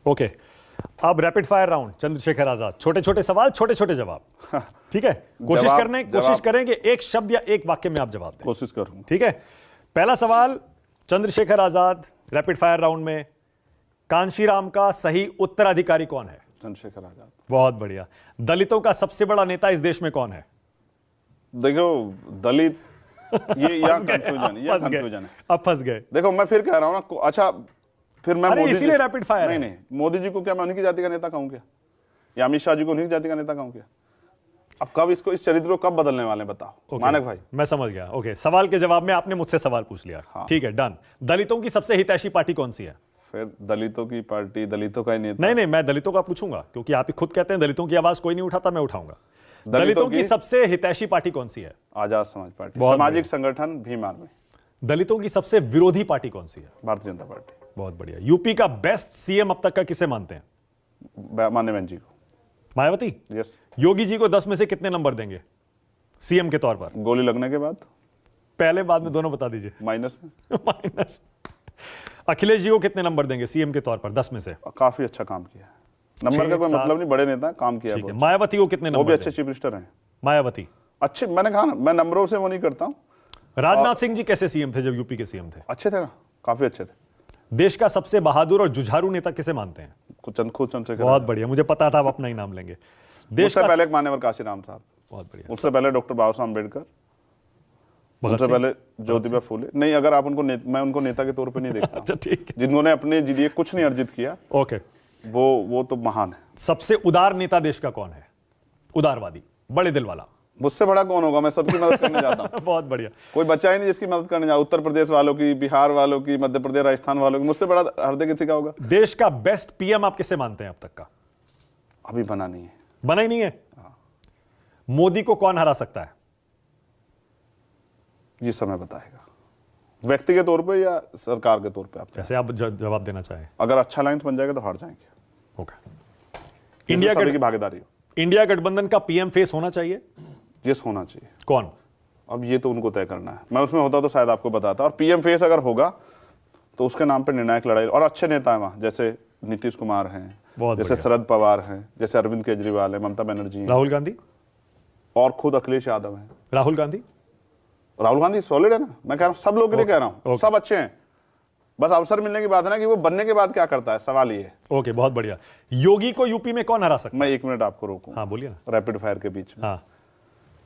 Okay, अब rapid fire round, Chandrashekhar Azad, छोटे छोटे सवाल, छोटे छोटे जवाब। ठीक है, कोशिश करें कि एक शब्द या एक वाक्य में आप जवाब दें। कोशिश करूंगा। ठीक है, पहला सवाल Chandrashekhar Azad, rapid fire round में, कांशीराम का सही उत्तराधिकारी कौन है? चंद्रशेखर आजाद। बहुत बढ़िया। दलितों का सबसे बड़ा नेता इस देश में कौन है? देखो दलित, ये यहाँ कंफ्यूजन है। अब फंस गए। देखो मैं फिर कह रहा हूँ ना, अच्छा फिर मैं अरे मोदी इसीलिए रैपिड फायर नहीं नहीं, मोदी जी को क्या मैं उन्हीं की जाति का नेता कहूँ क्या? या अमित शाह जी को उन्हीं की जाति का नेता कहूँ क्या? अब कब इसको, इस चरित्र को कब बदलने वाले बताओ। मानक भाई, मैं समझ गया। ओके, सवाल के जवाब में आपने मुझसे सवाल पूछ लिया। हाँ। ठीक है, डन। दलितों की सबसे हितैषी पार्टी कौन सी है? फिर दलितों की पार्टी, दलितों का ही नेता। नहीं, मैं दलितों का पूछूंगा क्योंकि आप ही खुद कहते हैं दलितों की आवाज कोई नहीं उठाता, मैं उठाऊंगा। दलितों की सबसे हितैषी पार्टी कौन सी है? आजाद समाज पार्टी, सामाजिक संगठन भीम आर्मी। दलितों की सबसे विरोधी पार्टी कौन सी है? भारतीय जनता पार्टी। बहुत बढ़िया। यूपी का बेस्ट सीएम अब तक का किसे मानते हैं? माननीय बहन जी को। मायावती। यस। योगी जी को 10 में से कितने नंबर देंगे सीएम के तौर पर? गोली लगने के बाद, पहले बाद में दोनों बता दीजिए। माइनस में। माइनस। अखिलेश जी को कितने नंबर देंगे सीएम के तौर पर 10 में से? काफी अच्छा काम किया है। नंबर का कोई मतलब नहीं, बड़े नेता काम किया है। मायावती को कितने नंबर? वो भी अच्छे चीफ मिनिस्टर हैं मायावती। अच्छे, मैंने कहा ना, मैं नंबरों से वो नहीं करता हूं। राजनाथ सिंह जी कैसे सीएम थे जब यूपी के सीएम थे? अच्छे थे ना, काफी अच्छे थे। देश का सबसे बहादुर और जुझारू नेता किसे मानते हैं? खुद चंद्रशेखर। बहुत बढ़िया, मुझे पता था आप अपना ही नाम लेंगे। देश से पहले मान्यवर काशीराम साहब। बहुत बढ़िया। उससे पहले डॉक्टर बाबा साहब अम्बेडकर। उससे पहले ज्योतिबा फूले। नहीं, अगर आप उनको मैं उनको नेता के तौर पे नहीं देखता। अच्छा ठीक है। जिन्होंने अपने लिए कुछ नहीं अर्जित किया, ओके, वो तो महान है। सबसे उदार नेता देश का कौन है? उदारवादी, बड़े दिल वाला। मुझसे बड़ा कौन होगा? मैं सबकी मदद करने जाता हूँ। बहुत बढ़िया। कोई बच्चा ही नहीं जिसकी मदद करने जाए। उत्तर प्रदेश वालों की, बिहार वालों की, मध्य प्रदेश, राजस्थान वालों की। मुझसे बड़ा हृदय किसी का होगा? देश का बेस्ट पीएम आप किसे मानते हैं अब तक का? अभी बना नहीं है। बना ही नहीं है। मोदी को कौन हरा सकता है? ये समय बताएगा, व्यक्ति के तौर पे या सरकार के तौर पे। आप जैसे आप जवाब देना चाहें। अगर अच्छा लाइन बन जाएगा तो हार जाएंगे। ओके। इंडिया की भागीदारी हो। इंडिया गठबंधन का पीएम फेस होना चाहिए? यस, होना चाहिए। कौन? अब ये तो उनको तय करना है। मैं उसमें होता तो शायद आपको बताता। और पीएम फेस अगर होगा तो उसके नाम पे निर्णायक लड़ाई, और अच्छे नेता है वहाँ, जैसे नीतीश कुमार हैं, जैसे शरद पवार हैं, जैसे अरविंद केजरीवाल है, ममता बनर्जी, राहुल गांधी, और खुद अखिलेश यादव हैं। राहुल गांधी सॉलिड है ना। मैं कह रहा हूँ सब लोग के लिए कह रहा हूँ, सब अच्छे हैं। बस अवसर मिलने की बात है ना कि वो बनने के बाद क्या करता है, सवाल ये है। ओके, बहुत बढ़िया। योगी को यूपी में कौन हरा सकता है? मैं 1 मिनट आपको रोकूं। हाँ बोलिए ना। रैपिड फायर के बीच में। हाँ।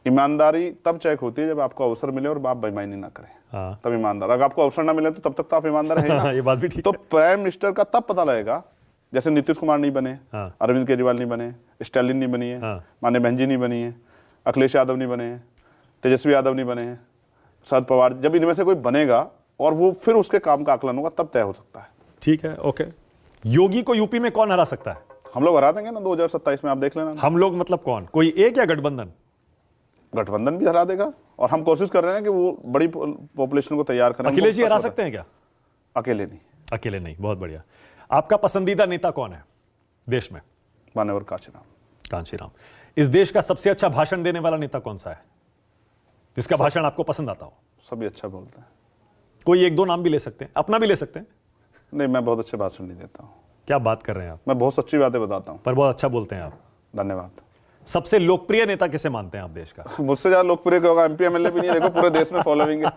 ईमानदारी तब चेक होती है जब आपको अवसर मिले और आप बेईमानी ना करें। हाँ। तब ईमानदार। अगर आपको अवसर ना मिले तो तब तक तो आप ईमानदार हैं ना। ये बात भी ठीक तो है। प्राइम मिनिस्टर का तब पता लगेगा, जैसे नीतीश कुमार नहीं बने, अरविंद केजरीवाल नहीं बने, स्टालिन नहीं बनी है, माननीय बहन जी नहीं बनी है, अखिलेश यादव नहीं बने हैं, तेजस्वी यादव नहीं बने हैं, शरद पवार। जब इनमें से कोई बनेगा और वो फिर उसके काम का आकलन होगा, तब तय हो सकता है। ठीक है, ओके। योगी को यूपी में कौन हरा सकता है? हम लोग हरा देंगे ना 2027 में, आप देख लेना। हम लोग मतलब कौन? कोई एक या गठबंधन? गठबंधन भी हरा देगा, और हम कोशिश कर रहे हैं कि वो बड़ी पॉपुलेशन को तैयार करें। अखिलेश जी हरा सकते हैं क्या? अकेले नहीं। अकेले नहीं। बहुत बढ़िया। आपका पसंदीदा नेता कौन है देश में? मान्यवर कांशीराम। इस देश का सबसे अच्छा भाषण देने वाला नेता कौन सा है, जिसका भाषण आपको पसंद आता हो? सभी अच्छा बोलते हैं। कोई एक दो नाम भी ले सकते हैं, अपना भी ले सकते हैं। नहीं, मैं बहुत अच्छे भाषण नहीं देता हूँ। क्या बात कर रहे हैं आप? मैं बहुत सच्ची बातें बताता हूँ। पर बहुत अच्छा बोलते हैं आप। धन्यवाद। सबसे लोकप्रिय नेता किसे मानते हैं आप देश का? मुझसे ज्यादा लोकप्रिय होगा एमपी एमएलए भी नहीं। देखो पूरे देश में फॉलोइंग है।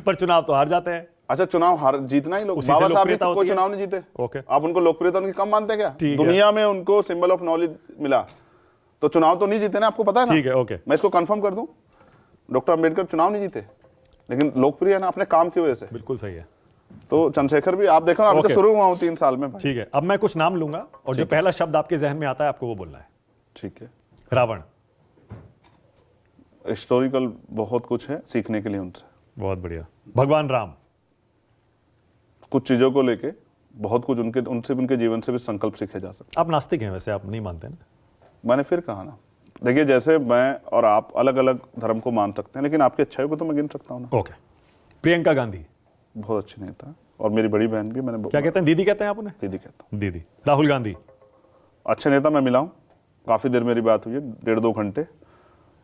पर चुनाव तो हार जाते हैं। अच्छा, चुनाव हार जीतना ही लोग। बाबा साहब भी कोई चुनाव नहीं जीते। ओके। आप उनको लोकप्रियता उनकी कम मानते हैं क्या? दुनिया में उनको सिंबल ऑफ नॉलेज मिला, तो चुनाव तो नहीं जीते ना, आपको पता है ना। ठीक है, ओके। मैं इसको कंफर्म कर दूं, डॉक्टर अम्बेडकर चुनाव नहीं जीते, लेकिन लोकप्रिय है ना अपने काम की वजह से। बिल्कुल सही है। तो चंद्रशेखर भी, आप देखो ना, अभी शुरू हुआ हूं 3 साल में। ठीक है, अब मैं कुछ नाम लूंगा और जो पहला शब्द आपके जहन में आता है आपको वो बोलना है। ठीक है। रावण। हिस्टोरिकल बहुत कुछ है सीखने के लिए उनसे। बहुत बढ़िया। भगवान राम। कुछ चीजों को लेके बहुत कुछ उनके जीवन से भी संकल्प सीखे जा सकते। आप नास्तिक हैं वैसे, आप नहीं मानते ना? मैंने फिर कहा ना, देखिए जैसे मैं और आप अलग अलग धर्म को मान सकते हैं, लेकिन आपकी अच्छाई को तो मैं गिन सकता हूँ ना। ओके। प्रियंका गांधी। बहुत अच्छी नेता, और मेरी बड़ी बहन भी। मैंने क्या कहते हैं, दीदी कहते हैं आप उन्हें? दीदी कहता हूँ। दीदी। राहुल गांधी। अच्छे नेता, मैं मिला हूँ, काफी देर मेरी बात हुई है, 1.5-2 घंटे,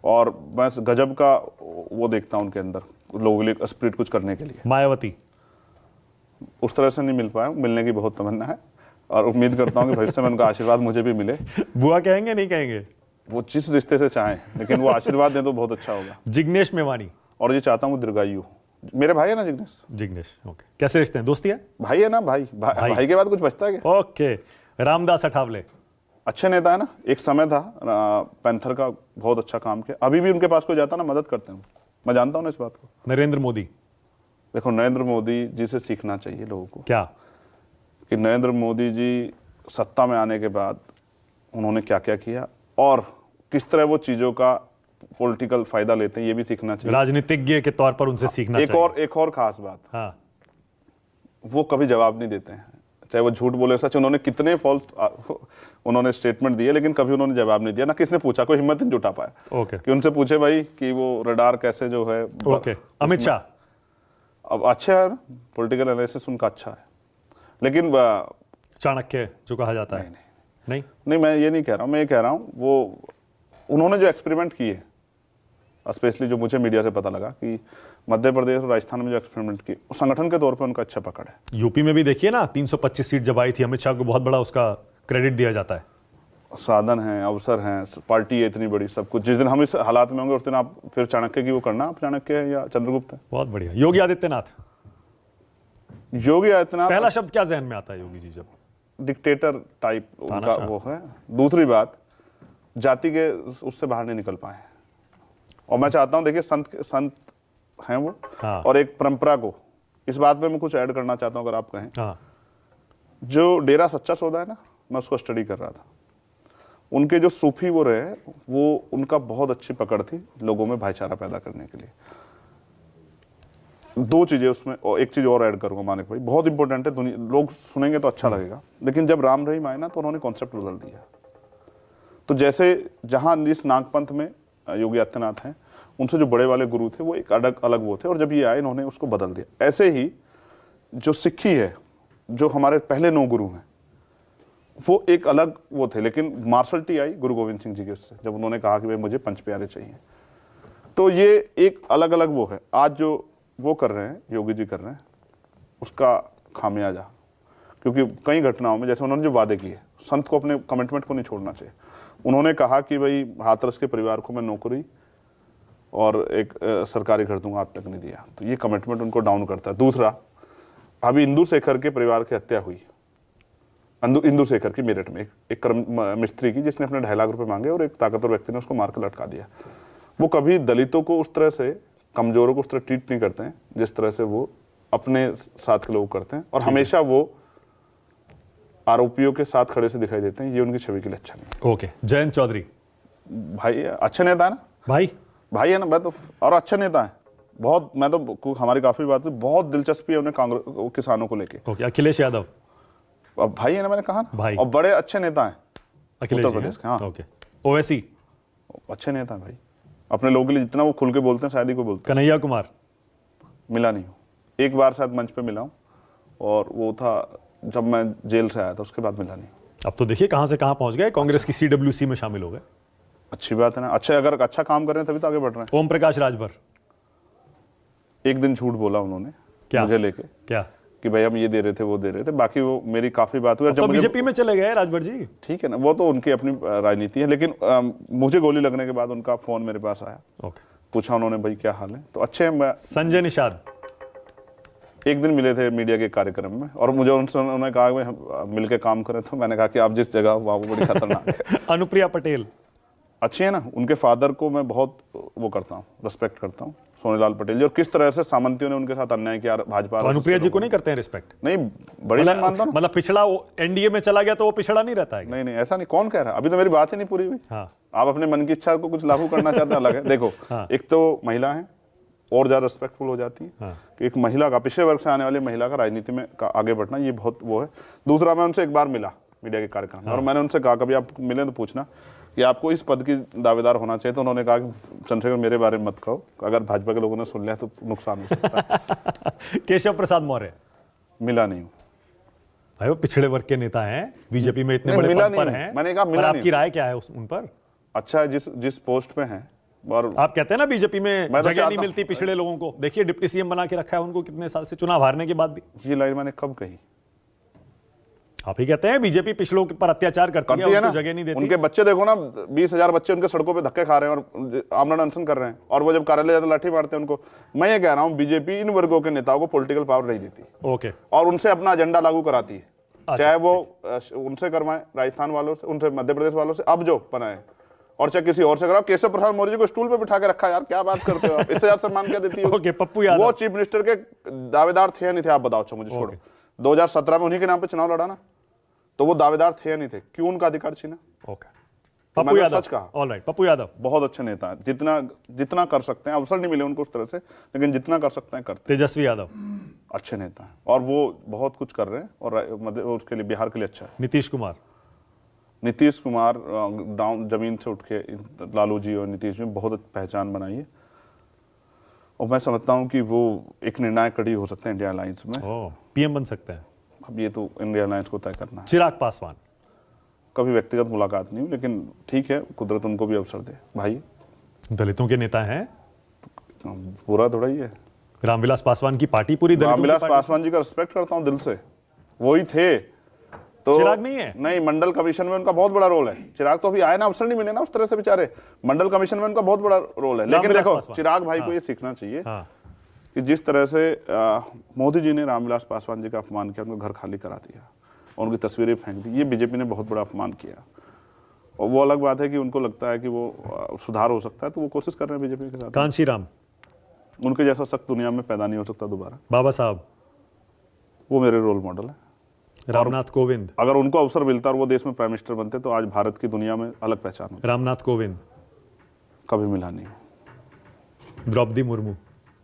और मैं गजब का वो देखता हूँ उनके अंदर, लोगों के लिए स्पिरिट कुछ करने के लिए। मायावती। उस तरह से नहीं मिल पाया, मिलने की बहुत तमन्ना है। और उम्मीद करता हूँ कि भविष्य में उनका आशीर्वाद मुझे भी मिले। बुआ कहेंगे नहीं कहेंगे? वो जिस रिश्ते से चाहें, लेकिन वो आशीर्वाद दें तो बहुत अच्छा होगा। जिग्नेश मेवानी। और ये चाहता हूँ वो दीर्घायु। मेरे भाई है ना जिग्नेश। जिग्नेश, ओके। कैसे रिश्ते हैं, दोस्ती है? भाई है ना, भाई के बाद कुछ बचता है क्या? ओके। रामदास अठावले। अच्छे नेता है ना, एक समय था पैंथर का बहुत अच्छा काम किया, अभी भी उनके पास कोई जाता ना मदद करते हैं, मैं जानता हूँ ना इस बात को। नरेंद्र मोदी। देखो नरेंद्र मोदी जी से सीखना चाहिए लोगों को, क्या कि नरेंद्र मोदी जी सत्ता में आने के बाद उन्होंने क्या क्या किया और किस तरह वो चीज़ों का पॉलिटिकल फायदा लेते हैं, ये भी सीखना चाहिए। राजनीतिज्ञ के तौर पर उनसे सीखना चाहिए। एक और खास बात, हाँ, वो कभी जवाब नहीं देते हैं, चाहे वो झूठ बोले सच। उन्होंने कितने फॉल्स उन्होंने स्टेटमेंट दिए, लेकिन कभी उन्होंने जवाब नहीं दिया, ना किसने पूछा, कोई हिम्मत नहीं जुटा पाया ओके। कि उनसे पूछे भाई कि वो रडार कैसे जो है। ओके। अमित शाह। अब अच्छा है, पॉलिटिकल एनालिसिस उनका अच्छा है, लेकिन चाणक्य जो कहा जाता है। नहीं, नहीं मैं ये नहीं कह रहा हूँ, मैं ये कह रहा हूँ वो उन्होंने जो एक्सपेरिमेंट किए, स्पेशली जो मुझे मीडिया से पता लगा कि मध्य प्रदेश और राजस्थान में जो एक्सपेरिमेंट किए, उस संगठन के तौर पर उनका अच्छा पकड़ है। यूपी में भी देखिए ना, 325 सीट जब आई थी, अमित शाह को बहुत बड़ा उसका क्रेडिट दिया जाता है। साधन है, अवसर हैं, पार्टी है इतनी बड़ी, सब कुछ। जिस दिन हम इस हालात में होंगे उस दिन आप फिर चाणक्य की वो करना, आप चाणक्य है या चंद्रगुप्त है। बहुत बढ़िया। योगी आदित्यनाथ। योगी आदित्यनाथ, पहला शब्द क्या जहन में आता है योगी जी जब? डिक्टेटर टाइप उनका वो है। दूसरी बात, जाति के उससे बाहर नहीं निकल पाए, और मैं चाहता हूं, देखिए संत हैं वो। हाँ। और एक परंपरा को, इस बात में मैं कुछ ऐड करना चाहता हूं अगर आप कहें। हाँ। जो डेरा सच्चा सौदा है ना, मैं उसको स्टडी कर रहा था, उनके जो सूफी वो रहे, वो उनका बहुत अच्छी पकड़ थी लोगों में भाईचारा पैदा करने के लिए। दो चीजें उसमें, और एक चीज और ऐड करूंगा मानिक भाई, बहुत इंपॉर्टेंट है, लोग सुनेंगे तो अच्छा लगेगा, लेकिन जब राम रहीम आए ना तो उन्होंने कॉन्सेप्ट बदल दिया। तो जैसे जहां इस नागपंथ में योगी आदित्यनाथ हैं, उनसे जो बड़े वाले गुरु थे वो एक अलग वो थे, और जब ये आए इन्होंने उसको बदल दिया। ऐसे ही जो सिक्खी है, जो हमारे पहले 9 गुरु हैं, वो एक अलग वो थे, लेकिन मार्शल टी आई गुरु गोविंद सिंह जी के उससे, जब उन्होंने कहा कि भाई मुझे पंच प्यारे चाहिए। तो ये एक अलग अलग वो है। आज जो वो कर रहे हैं, योगी जी कर रहे हैं, उसका खामियाजा, क्योंकि कई घटनाओं में जैसे उन्होंने जो वादे किए, संत को अपने कमिटमेंट को नहीं छोड़ना चाहिए। उन्होंने कहा कि भाई हाथरस के परिवार को मैं नौकरी और एक सरकारी घर दूंगा, आज तक नहीं दिया, तो ये कमिटमेंट उनको डाउन करता है। दूसरा, अभी इंदु शेखर के परिवार की हत्या हुई, इंदु शेखर की मेरठ में एक मिस्त्री की, जिसने अपने 2.5 लाख रुपए मांगे और एक ताकतवर व्यक्ति ने उसको मारकर लटका दिया। वो कभी दलितों को उस तरह से, कमजोरों को उस तरह ट्रीट नहीं करते हैं जिस तरह से वो अपने साथ के लोग करते हैं, और हमेशा वो आरोपियों के साथ खड़े से दिखाई देते हैं। ये उनकी छवि के लिए अच्छा नहीं। ओके। जयंत चौधरी। भाई अच्छे नेता है ना, भाई है ना, मैं तो, और अच्छे नेता है बहुत। मैं तो, हमारी काफी बात हुई, बहुत दिलचस्पी है उन्हें कांग्रेस किसानों को लेके। ओके। अखिलेश यादव। अब भाई है ना, मैंने कहा ना भाई, और बड़े अच्छे नेता हैं अखिलेश उत्तर प्रदेश के। हाँ, ओके। ओवैसी। अच्छे नेता भाई, अपने लोगों के लिए जितना वो खुल के बोलते हैं शायद ही कोई बोलते हैं। कन्हैया कुमार। मिला नहीं हूँ, एक बार शायद मंच पे मिला हूँ, और वो था जब मैं जेल से आया था, उसके बाद मिला नहीं। अब तो देखिए कहां से कहां पहुंच गए, कांग्रेस की CWC में शामिल हो गए। अच्छी बात है ना, अच्छे, अगर अच्छा काम कर रहे हैं तभी तो आगे बढ़ रहे हैं। ओम प्रकाश राजभर। एक दिन झूठ बोला उन्होंने क्या? मुझे लेके, क्या? कि भाई हम ये दे रहे थे, वो दे रहे थे, बाकी वो मेरी काफी बात हुई। तो बीजेपी में चले गए राजभर जी। ठीक है ना, वो तो उनकी अपनी राजनीति है, लेकिन मुझे गोली लगने के बाद उनका फोन मेरे पास आया। ओके। पूछा उन्होंने, भाई क्या हाल है, तो अच्छे हैं। संजय निषाद। एक दिन मिले थे मीडिया के कार्यक्रम में, और मुझे उन्होंने कहा कि हम मिलकर काम करें, तो मैंने कहा कि आप जिस जगह वहाँ वो बड़ी खतरनाक है। अनुप्रिया पटेल। अच्छी है ना, उनके फादर को मैं बहुत वो करता हूँ, रिस्पेक्ट करता हूँ, सोनेलाल पटेल जी, और किस तरह से सामंतियों ने उनके साथ अन्याय किया। भाजपा तो अनुप्रिया जी को नहीं करते हैं रिस्पेक्ट? नहीं, बड़ी नहीं मानता हूँ। मतलब पिछड़ा एनडीए में चला गया तो वो पिछड़ा नहीं रहता है? नहीं नहीं, ऐसा नहीं, कौन कह रहा है, अभी तो मेरी बात ही नहीं पूरी हुई। हाँ। आप अपने मन की इच्छा को कुछ लागू करना चाहते हैं, अलग है। देखो, एक तो महिला है, और ज्यादा रिस्पेक्टफुल हो जाती है कि एक महिला का, पिछड़े वर्ग से आने वाली महिला का राजनीति में आगे बढ़ना, ये बहुत वो है। दूसरा, मैं उनसे एक बार मिला मीडिया के कार्यक्रम में, और मैंने उनसे कहा कभी आप मिले तो पूछना कि आपको इस पद की दावेदार होना चाहिए। तो उन्होंने कहा कि चंद्रशेखर मेरे बारे में मत कहो, अगर भाजपा के लोगों ने सुन लिया तो नुकसान हो सकता है। केशव प्रसाद मौर्य। मिला नहीं हूँ भाई, वो पिछड़े वर्ग के नेता हैं, बीजेपी में इतने बड़े पद पर हैं। मैंने कहा मिला नहीं। आपकी राय क्या है उन पर? अच्छा है, जिस पोस्ट पे हैं, और आप कहते हैं ना बीजेपी में तो जगह नहीं मिलती पिछड़े लोगों को। देखिए डिप्टी सीएम बना के रखा है उनको कितने साल से, चुनाव हारने के बाद भी। ये लाइन मैंने कब कही? आप ही कहते हैं बीजेपी पिछड़ों पर अत्याचार करती है, उनको जगह नहीं देती। उनके बच्चे देखो ना, 20,000 बच्चे उनके सड़कों पे धक्के खा रहे हैं और आमरण अनशन कर रहे हैं, और वो जब कार्यालय जाते लाठी मारते हैं उनको। मैं ये कह रहा हूँ बीजेपी इन वर्गों के नेताओं को पॉलिटिकल पावर नहीं देती, ओके, और उनसे अपना एजेंडा लागू कराती है। चाहे वो उनसे करवाएं, राजस्थान वालों से, उनसे मध्य प्रदेश वालों से, अब जो बनाए, और चाहे किसी और से कराओ। केशव प्रसाद मौर्य जी को स्टूल पे बिठा के रखा, यार क्या बात करते हो आप, इससे ज्यादा सम्मान क्या देती है? ओके, पप्पू यादव, वो चीफ मिनिस्टर के दावेदार थे या नहीं थे, आप बताओ। अच्छा मुझे छोड़ो, 2017 में उन्हीं के नाम पे चुनाव लड़ा ना, तो वो दावेदार थे या नहीं थे? क्यों उनका अधिकार छीना? ओके, तो पप्पू यादव, सच कहा। ऑलराइट, पप्पू यादव बहुत अच्छे नेता हैं, जितना कर सकते हैं, अवसर नहीं मिले उनको उस तरह से, लेकिन जितना कर सकते हैं करते हैं। तेजस्वी यादव अच्छे नेता हैं, और वो बहुत कुछ कर रहे हैं, और उसके लिए, बिहार के लिए अच्छा है। नीतीश कुमार डाउन जमीन से उठ के लालू जी और नीतीश जी बहुत पहचान बनाई है, और मैं समझता हूं कि वो एक निर्णायक कड़ी हो सकते हैं इंडिया अलायंस में। पीएम बन सकते हैं। अब ये तो इंडिया अलायंस को तय करना है। चिराग पासवान, कभी व्यक्तिगत मुलाकात नहीं हुई, लेकिन ठीक है, कुदरत उनको भी अवसर दे। भाई दलितों के नेता हैं, पूरा थोड़ा ही है। रामविलास पासवान की पार्टी पूरी दलितों की रामविलास पार्टी। पासवान जी का रिस्पेक्ट करता हूं दिल से, वही थे। तो चिराग नहीं है? नहीं, मंडल कमीशन में उनका बहुत बड़ा रोल है। चिराग तो अभी आए ना, अवसर नहीं मिले ना उस तरह से बेचारे। मंडल कमीशन में उनका बहुत बड़ा रोल है, लेकिन देखो चिराग भाई को ये सीखना चाहिए कि जिस तरह से मोदी जी ने रामविलास पासवान जी का अपमान किया, उनको घर खाली करा दिया, उनकी तस्वीरें फेंक दी, ये बीजेपी ने बहुत बड़ा अपमान किया। और वो अलग बात है कि उनको लगता है कि वो सुधार हो सकता है, तो वो कोशिश कर रहे हैं बीजेपी के साथ। कांशी राम, उनके जैसा सख्त दुनिया में पैदा नहीं हो सकता दोबारा। बाबा साहब, वो मेरे रोल मॉडल है। रामनाथ कोविंद, अगर उनको अवसर मिलता और वो देश में प्राइम मिनिस्टर बनते, तो आज भारत की दुनिया में अलग पहचान होती। रामनाथ कोविंद, कभी मिला नहीं, द्रौपदी मुर्मू,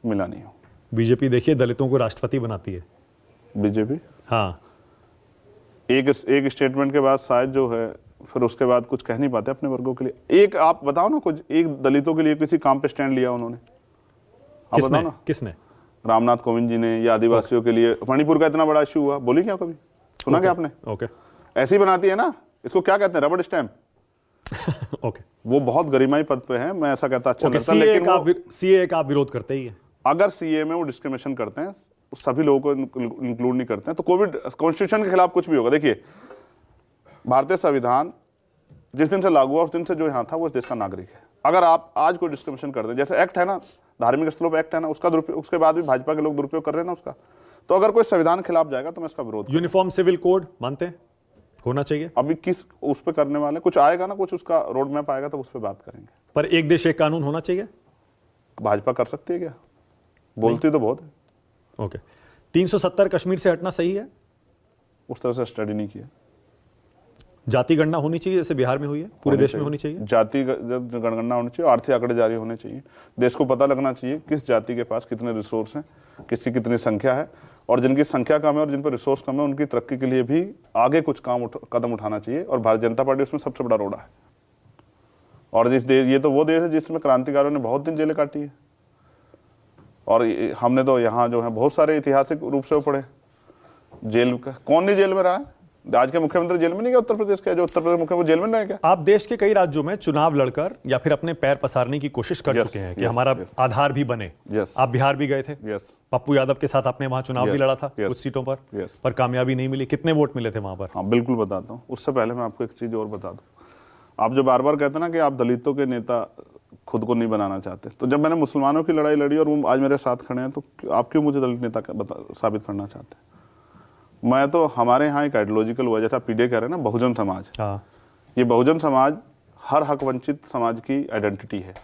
मिला नहीं हो। बीजेपी देखिए दलितों को राष्ट्रपति बनाती है। बीजेपी हाँ, एक स्टेटमेंट के बाद शायद जो है, फिर उसके बाद कुछ कह नहीं पाते अपने वर्गों के लिए। एक आप बताओ ना, कुछ एक दलितों के लिए किसी काम पे स्टैंड लिया उन्होंने? आप बताओ ना। किसने? रामनाथ कोविंद जी ने, या आदिवासियों के लिए मणिपुर का इतना बड़ा इश्यू हुआ, बोली क्या कभी? सुना क्या आपने? ओके, ऐसी ही बनाती है ना, इसको क्या कहते हैं, रबड़ स्टैम्प। ओके, वो बहुत गरिमाई पद पे है, मैं ऐसा कहता अच्छा लगता है, लेकिन सीए का आप विरोध करते ही है। अगर सीए में वो डिस्क्रिमिनेशन करते हैं, सभी लोगों को इंक्लूड नहीं करते हैं, तो कोविड कॉन्स्टिट्यूशन के खिलाफ कुछ भी होगा। देखिए, भारतीय संविधान जिस दिन से लागू हुआ, उस दिन से जो यहाँ था वो इस देश का नागरिक है। अगर आप आज कोई डिस्क्रिमिनेशन कर दें, जैसे एक्ट है ना, धार्मिक स्थलों पर एक्ट है ना, उसका दुरुपयोग, उसके बाद भी भाजपा के लोग दुरुपयोग कर रहे हैं ना उसका, तो अगर कोई संविधान खिलाफ जाएगा तो मैं इसका विरोध। यूनिफॉर्म सिविल कोड मानते हैं होना चाहिए? अभी किस उस पर करने वाले, कुछ आएगा ना, कुछ उसका रोड मैप आएगा तो उस पर बात करेंगे। पर एक देश एक कानून होना चाहिए? भाजपा कर सकती है क्या? बोलती तो बहुत है। ओके, 370 कश्मीर से हटना सही है? उस तरह से स्टडी नहीं किया। जाति गणना होनी चाहिए जैसे बिहार में हुई है, पूरे देश में होनी चाहिए। जाति जनगणना होनी चाहिए, आर्थिक आंकड़े जारी होने चाहिए, देश को पता लगना चाहिए किस जाति के पास कितने रिसोर्स हैं, किसकी कितनी संख्या है, और जिनकी संख्या कम है और जिन पर रिसोर्स कम है, उनकी तरक्की के लिए भी आगे कुछ कदम उठाना चाहिए। और भारतीय जनता पार्टी उसमें सबसे बड़ा रोड़ा है। और ये तो वो देश है जिसमें क्रांतिकारियों ने बहुत दिन जेलें काटी है, और हमने तो यहाँ जो है बहुत सारे ऐतिहासिक रूप से वो पढ़े। जेल का कौन नहीं जेल में रहा है? आज के मुख्यमंत्री जेल में नहीं गया, उत्तर प्रदेश के जो उत्तर प्रदेश मुख्यमंत्री जेल में रहे क्या? आप देश के कई राज्यों में चुनाव लड़कर या फिर अपने पैर पसारने की कोशिश कर चुके हैं कि हमारा आधार भी बने। आप बिहार भी गए थे, पप्पू यादव के साथ आपने वहां चुनाव भी लड़ा था कुछ सीटों पर कामयाबी नहीं मिली। कितने वोट मिले थे वहां पर? हाँ बिल्कुल बताता हूँ। उससे पहले मैं आपको एक चीज और बता दूं। आप जो बार बार कहते हैं ना कि आप दलितों के नेता खुद को नहीं बनाना चाहते, तो जब मैंने मुसलमानों की लड़ाई लड़ी और वो आज मेरे साथ खड़े हैं, तो आप क्यों मुझे दलित नेता साबित करना चाहते हैं? मैं तो, हमारे यहाँ एक आइडियोलॉजिकल हुआ, जैसा पीडे कह रहे हैं ना, बहुजन समाज। ये बहुजन समाज हर हक वंचित समाज की आइडेंटिटी है।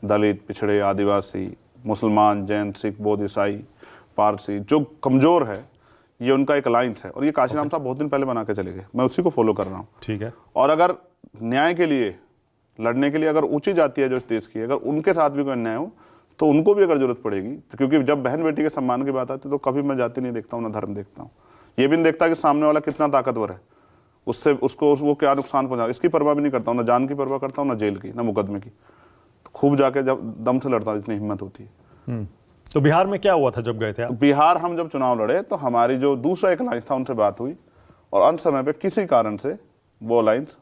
दलित, पिछड़े, आदिवासी, मुसलमान, जैन, सिख, बौद्ध, ईसाई, पारसी, जो कमजोर है, ये उनका एक अलायंस है। और ये काशीराम साहब बहुत दिन पहले बना के चले गए, मैं उसी को फॉलो कर रहा हूँ। ठीक है। और अगर न्याय के लिए लड़ने के लिए अगर ऊंची जाति है जो इस देश की, अगर उनके साथ भी कोई अन्याय हो तो उनको भी अगर जरूरत पड़ेगी, तो क्योंकि जब बहन बेटी के सम्मान की बात आती है तो कभी मैं जाति नहीं देखता हूँ, ना धर्म देखता हूँ। ये भी नहीं देखता कि सामने वाला कितना ताकतवर है, उससे उसको वो क्या नुकसान पहुंचा, इसकी परवाह भी नहीं करता हूँ। ना जान की परवाह करता हूँ, ना जेल की, ना मुकदमे की। तो खूब जाके जब दम से लड़ता हूँ, जितनी हिम्मत होती है। तो बिहार में क्या हुआ था जब गए थे आप? बिहार हम जब चुनाव लड़े तो हमारी जो दूसरा एक अलायंस था उनसे बात हुई, और अंत समय पे किसी कारण से वो अलायंस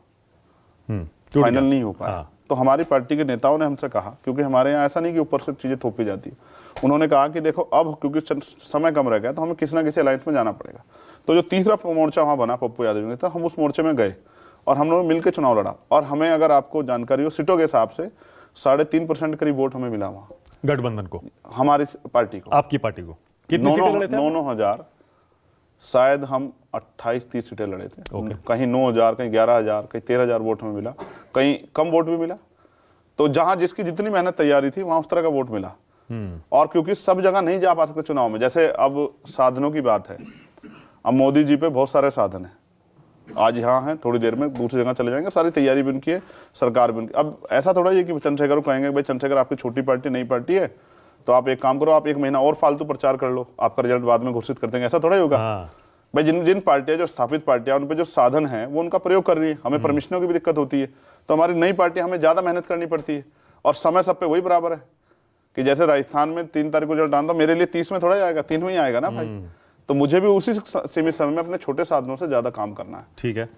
फाइनल नहीं हो पाया। तो हमारी पार्टी के नेताओं ने हमसे कहा, क्योंकि हमारे यहाँ ऐसा नहीं कि ऊपर से चीजें थोपी जाती है, उन्होंने कहा कि देखो अब क्योंकि समय कम रह गया तो हमें किसी ना किसी अलायंस में जाना पड़ेगा। तो जो तीसरा मोर्चा वहाँ बना पप्पू यादव ने, तो हम उस मोर्चे में गए और हम लोगों ने मिलकर चुनाव लड़ा और हमें, अगर आपको जानकारी हो, सीटों के हिसाब से 3.5% करीब वोट हमें मिला वहाँ, गठबंधन को, हमारी पार्टी को, आपकी पार्टी को। कितनी सीटें लड़े थे? 9,000, शायद हम 28-30 सीटें लड़े थे। कहीं 9,000, कहीं 11,000, कहीं 13,000 वोट हमें मिला, कहीं कम वोट भी मिला। तो जहां जिसकी जितनी मेहनत तैयारी थी वहां उस तरह का वोट मिला। और क्योंकि सब जगह नहीं जा पा सकते चुनाव में, जैसे अब साधनों की बात है, अब मोदी जी पे बहुत सारे साधन है, आज यहाँ हैं, थोड़ी देर में दूसरी जगह चले जाएंगे, सारी तैयारी भी उनकी है, सरकार भी उनकी। अब ऐसा थोड़ा ही है कि चंद्रशेखर को कहेंगे भाई चंद्रशेखर आपकी छोटी पार्टी नई पार्टी है, तो आप एक काम करो, आप 1 महीना और फालतू प्रचार कर लो, आपका रिजल्ट बाद में घोषित कर देंगे, ऐसा थोड़ा ही होगा। भाई जिन पार्टियां, जो स्थापित पार्टियां, उन पे जो साधन है वो उनका प्रयोग कर रही है, हमें परमिशनों की भी दिक्कत होती है, तो हमारी नई पार्टियां, हमें ज्यादा मेहनत करनी पड़ती है और समय सब पे वही बराबर है कि जैसे राजस्थान में 3 तारीख को रिजल्ट आना, मेरे लिए 30 में थोड़ा ही आएगा, 3 में ही आएगा ना भाई। तो मुझे भी उसी सीमित समय में अपने छोटे साधनों से ज्यादा काम करना है। ठीक है।